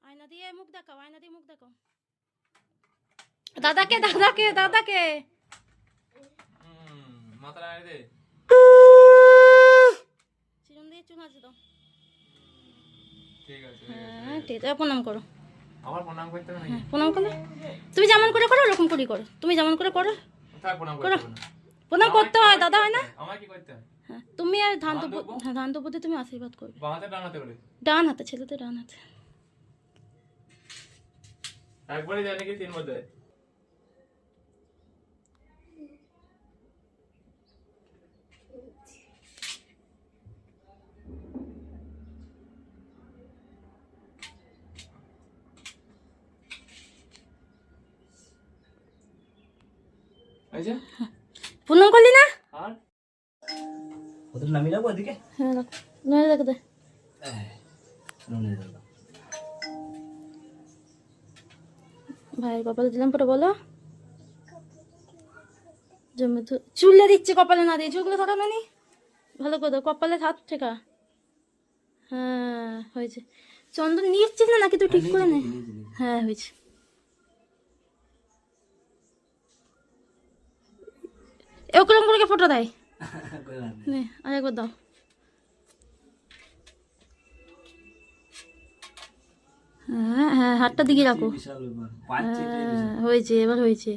আয়না দিয়ে মুখ দেখাও, আয়না দিয়ে মুখ দেখাও। দাদাকে দাদাকে দাদাকে মাথা লাগিয়ে দে। চিরুন দিয়ে চুন আছে তো। ঠিক আছে। হ্যাঁ ঠিক আছে, প্রণাম করো। আমার প্রণাম করতে হবে নাকি? হ্যাঁ প্রণাম করো। তুমি যেমন করে করো ওরকম করেই করো, তুমি যেমন করে করো। থাক, প্রণাম করতে করো। হবে না। প্রণাম করতে হয়, দাদা হয় না? আমার কি করতে হয়? হ্যাঁ তুমি আর ধান তো, ধান দেবো? হ্যাঁ ধান দেবো তুমি আশীর্বাদ করবে। বাঁ হাতে ডান হাতে করে? ডান হাতে, ছেলেতে ডান হাতে। একবারই দেয় নাকি তিনবার দেয়? আচ্ছা, প্রণাম করলি না? আর ওদের নামিয়ে রাখবো এদিকে। হ্যাঁ রাখ, নয় রেখে দে। ভাইয়ের কপালে দিলাম, পরে বলো। জমে তো চুলে দিচ্ছে, কপালে না দিয়ে চুলগুলো থাকা মানে ভালো করে দাও, কপালে হাত ঠেকা। হ্যাঁ হয়েছে। চন্দন নিচ্ছিস না নাকি তুই ঠিক করে নে? হ্যাঁ হয়েছে। এরকম করে ফটো দেয়। নে আরেকবার দাও। হ্যাঁ হ্যাঁ হাতটা দিকে রাখো। হয়েছে, এবার হয়েছে।